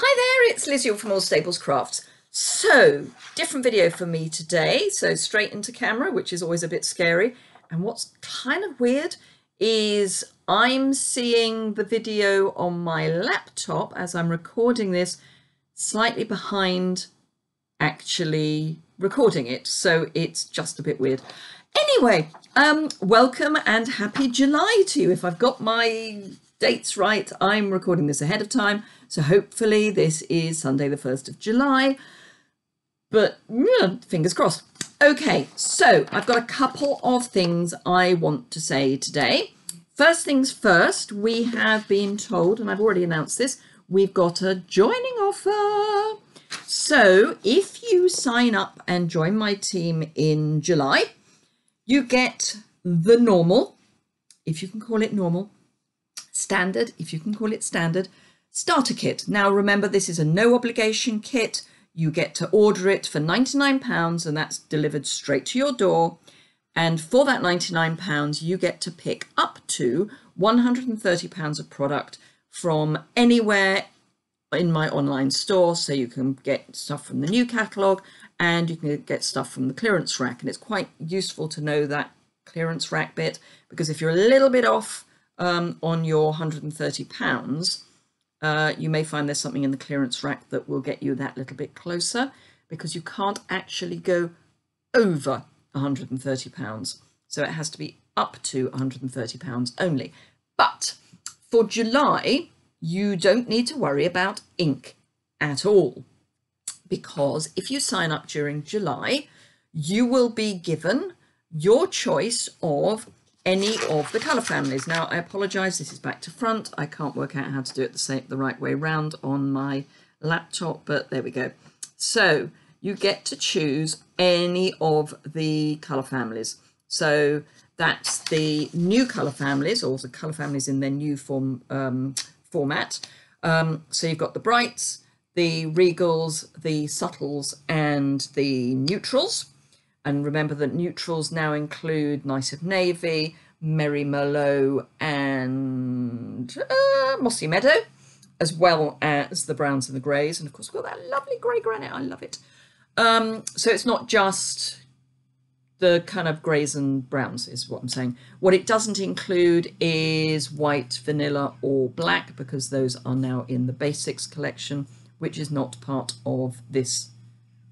Hi there, it's Liz Yuille from All Staples Crafts. So, different video for me today, so straight into camera, which is always a bit scary. And what's kind of weird is I'm seeing the video on my laptop as I'm recording this slightly behind actually recording it, so it's just a bit weird. Anyway, welcome and happy July to you. If I've got my dates right, I'm recording this ahead of time, so hopefully this is Sunday the 1st of July, but fingers crossed. Okay, so I've got a couple of things I want to say today. First things first, we have been told, and I've already announced this, we've got a joining offer. So if you sign up and join my team in July, you get the normal, if you can call it normal, standard, if you can call it standard, starter kit. Now remember, this is a no obligation kit. You get to order it for £99 and that's delivered straight to your door. And for that £99, you get to pick up to £130 of product from anywhere in my online store. So you can get stuff from the new catalogue and you can get stuff from the clearance rack. And it's quite useful to know that clearance rack bit, because if you're a little bit off on your £130, you may find there's something in the clearance rack that will get you that little bit closer, because you can't actually go over £130. So it has to be up to £130 only. But for July, you don't need to worry about ink at all, because if you sign up during July, you will be given your choice of any of the colour families. Now, I apologise, this is back to front. I can't work out how to do it the right way round on my laptop, but there we go. So you get to choose any of the colour families. So that's the new colour families, or the colour families in their new format. So you've got the brights, the regals, the subtles, and the neutrals. And remember that neutrals now include Nice of Navy, Merry Merlot, and Mossy Meadow, as well as the browns and the greys. And of course, we've got that lovely grey granite. I love it. So it's not just the kind of greys and browns is what I'm saying. What it doesn't include is white, vanilla, or black, because those are now in the basics collection, which is not part of this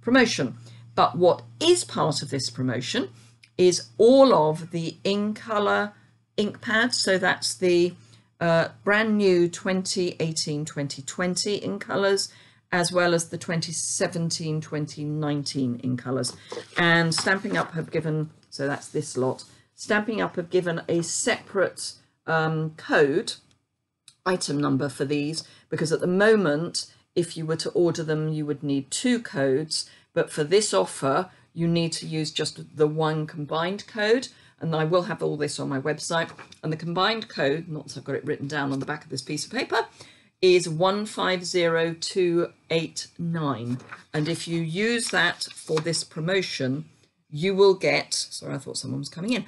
promotion. But what is part of this promotion is all of the in colour ink pads. So that's the brand new 2018-2020 in colours, as well as the 2017-2019 in colours. And Stampin Up have given, so that's this lot, Stampin Up have given a separate code, item number for these, because at the moment, if you were to order them, you would need 2 codes. But for this offer, you need to use just the one combined code. And I will have all this on my website. And the combined code, not that I've got it written down on the back of this piece of paper, is 150289. And if you use that for this promotion, you will get, sorry, I thought someone was coming in.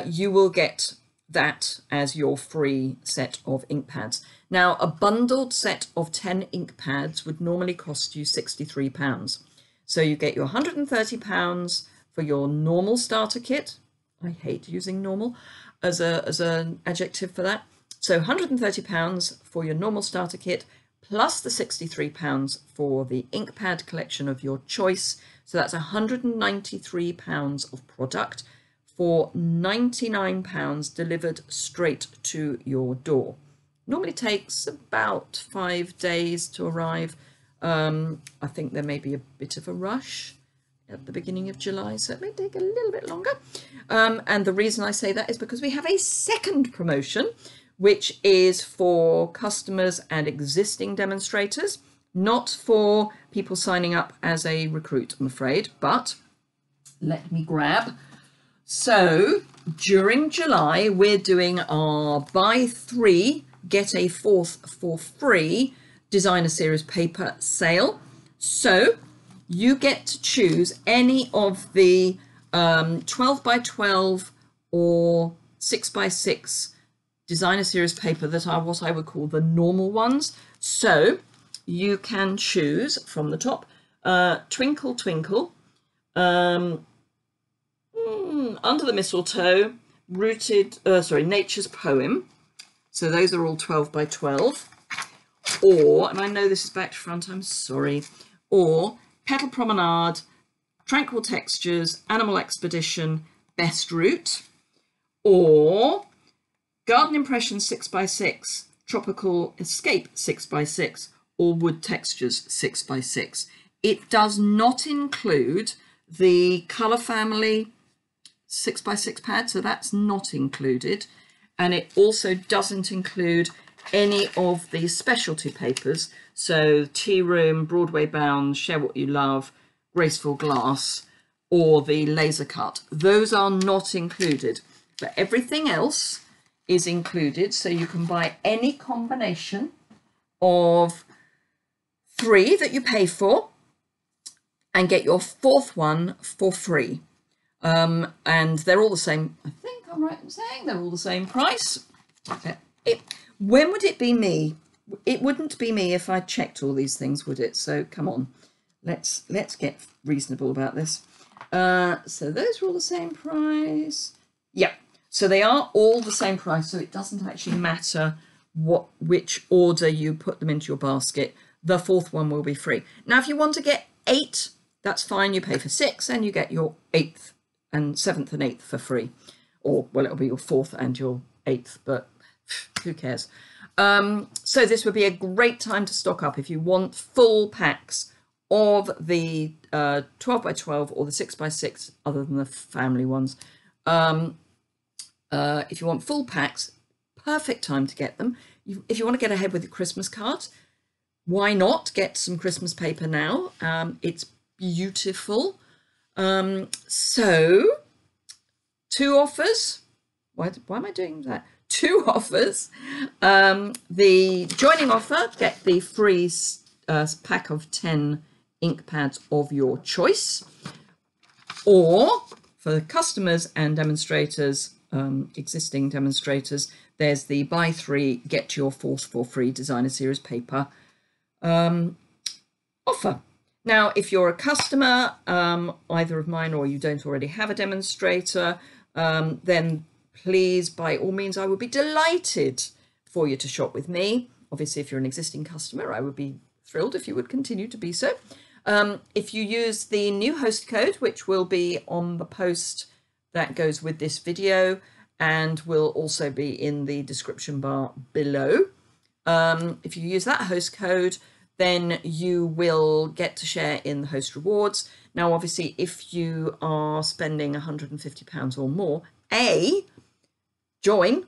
You will get that as your free set of ink pads. Now, a bundled set of 10 ink pads would normally cost you £63. So you get your £130 for your normal starter kit. I hate using normal as an adjective for that. So £130 for your normal starter kit, plus the £63 for the ink pad collection of your choice. So that's £193 of product for £99 delivered straight to your door. Normally takes about 5 days to arrive. I think there may be a bit of a rush at the beginning of July, so it may take a little bit longer. And the reason I say that is because we have a second promotion, which is for customers and existing demonstrators, not for people signing up as a recruit, I'm afraid, but let me grab. So during July, we're doing our buy 3, get a 4th for free designer series paper sale. So you get to choose any of the 12 by 12 or 6 by 6 designer series paper that are what I would call the normal ones. So you can choose from the top, Twinkle Twinkle, Under the Mistletoe, Nature's Poem. So those are all 12 by 12. Or, and I know this is back to front, I'm sorry, or Petal Promenade, Tranquil Textures, Animal Expedition, Best Route, or Garden Impressions 6 by 6, Tropical Escape 6 by 6, or Wood Textures 6 by 6. It does not include the Colour Family 6 by 6 pad, so that's not included. And it also doesn't include any of the specialty papers. So Tea Room, Broadway Bound, Share What You Love, Graceful Glass, or the Laser Cut. Those are not included, but everything else is included. So you can buy any combination of 3 that you pay for and get your 4th one for free. And they're all the same. I think I'm right in saying they're all the same price. When would it be me? It wouldn't be me if I checked all these things, would it? So come on, let's get reasonable about this. So those are all the same price. Yeah, so they are all the same price. So it doesn't actually matter which order you put them into your basket. The 4th one will be free. Now, if you want to get 8, that's fine. You pay for 6 and you get your 8th and 7th and 8th for free. Or, well, it'll be your 4th and your 8th, but who cares? So this would be a great time to stock up if you want full packs of the 12 by 12 or the 6 by 6, other than the family ones. If you want full packs, perfect time to get them. If you want to get ahead with your Christmas cards, why not get some Christmas paper now? It's beautiful. So 2 offers. Why am I doing that? 2 offers. The joining offer, get the free pack of 10 ink pads of your choice. Or for the customers and demonstrators, existing demonstrators, there's the buy 3, get your 4th for free designer series paper offer. Now, if you're a customer, either of mine, or you don't already have a demonstrator, then please, by all means, I would be delighted for you to shop with me. Obviously, if you're an existing customer, I would be thrilled if you would continue to be so. If you use the new host code, which will be on the post that goes with this video and will also be in the description bar below. If you use that host code, then you will get to share in the host rewards. Now, obviously, if you are spending £150 or more, A, join,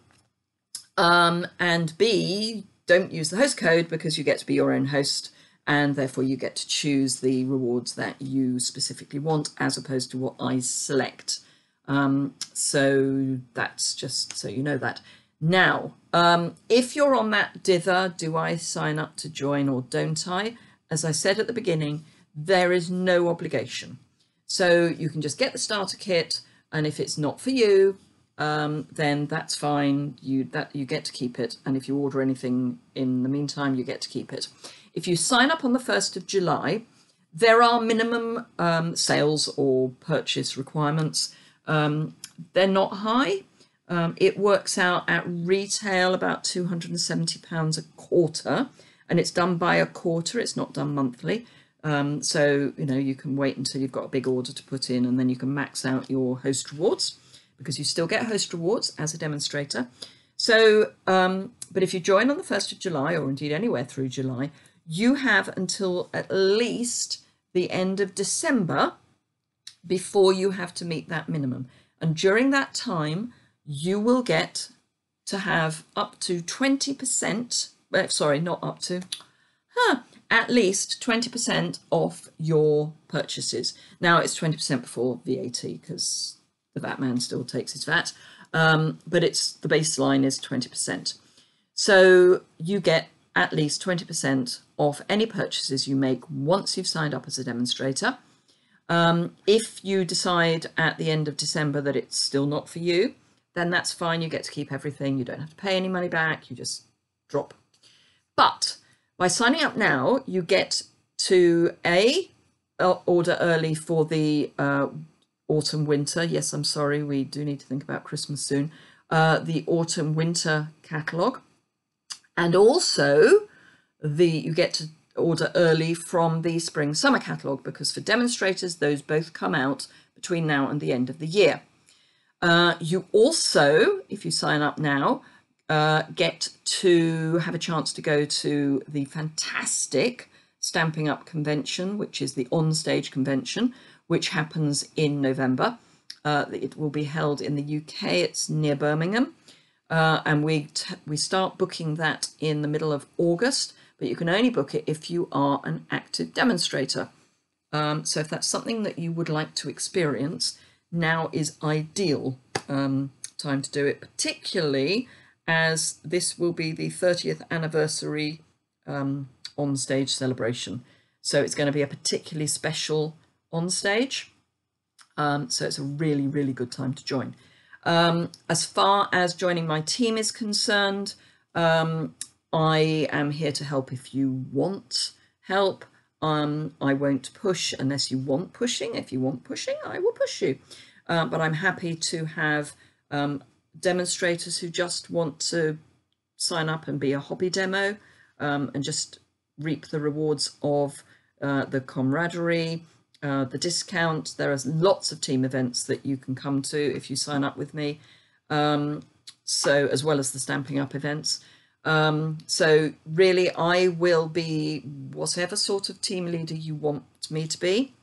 and B, don't use the host code because you get to be your own host and therefore you get to choose the rewards that you specifically want as opposed to what I select. So that's just so you know that. Now, if you're on that dither, do I sign up to join or don't I? As I said at the beginning, there is no obligation. So you can just get the starter kit, and if it's not for you, then that's fine. You get to keep it. And if you order anything in the meantime, you get to keep it. If you sign up on the 1st of July, there are minimum sales or purchase requirements. They're not high. It works out at retail about £270 a quarter, and it's done by a quarter. It's not done monthly. So, you know, you can wait until you've got a big order to put in, and then you can max out your host rewards because you still get host rewards as a demonstrator. So, but if you join on the 1st of July, or indeed anywhere through July, you have until at least the end of December before you have to meet that minimum. And during that time, you will get to have up to 20%, sorry, not up to, at least 20% off your purchases. Now it's 20% before VAT because the VAT man still takes his VAT, but it's the baseline is 20%. So you get at least 20% off any purchases you make once you've signed up as a demonstrator. If you decide at the end of December that it's still not for you, then that's fine. You get to keep everything. You don't have to pay any money back. You just drop. But By signing up now, you get to order early for the autumn winter. Yes, I'm sorry, we do need to think about Christmas soon. The autumn winter catalogue, and also you get to order early from the spring summer catalogue, because for demonstrators those both come out between now and the end of the year. You also, if you sign up now, get to have a chance to go to the fantastic Stampin Up convention, which is the on-stage convention, which happens in November. It will be held in the UK. It's near Birmingham, and we start booking that in the middle of August, but you can only book it if you are an active demonstrator. So if that's something that you would like to experience, now is ideal time to do it, particularly as this will be the 30th anniversary on-stage celebration. So it's going to be a particularly special on-stage. So it's a really, really good time to join. As far as joining my team is concerned, I am here to help if you want help. I won't push unless you want pushing. If you want pushing, I will push you. But I'm happy to have demonstrators who just want to sign up and be a hobby demo, and just reap the rewards of the camaraderie, the discount. There are lots of team events that you can come to if you sign up with me, so as well as the Stampin' Up events. So really I will be whatever sort of team leader you want me to be.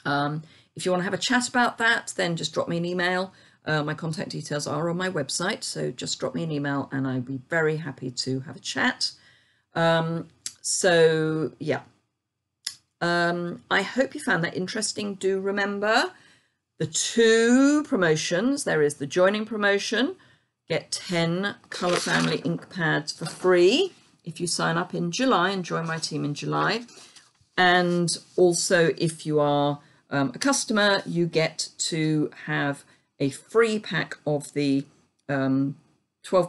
If you want to have a chat about that, then just drop me an email. My contact details are on my website, so just drop me an email and I'd be very happy to have a chat. So yeah, I hope you found that interesting. Do remember the two promotions. There is the joining promotion. Get 10 Colour Family ink pads for free if you sign up in July and join my team in July. And also, if you are a customer, you get to have a free pack of the 12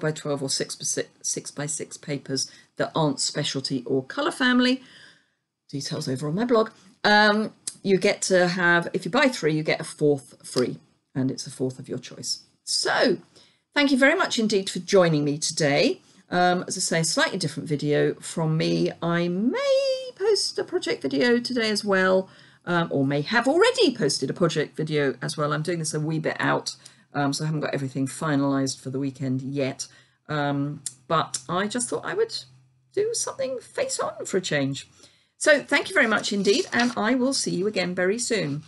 by 12 or 6 by 6 papers that aren't specialty or Colour Family. Details over on my blog. You get to have, if you buy 3, you get a 4th free, and it's a 4th of your choice. So thank you very much indeed for joining me today. As I say, a slightly different video from me. I may post a project video today as well, or may have already posted a project video as well. I'm doing this a wee bit out, so I haven't got everything finalised for the weekend yet. But I just thought I would do something face on for a change. So thank you very much indeed, and I will see you again very soon.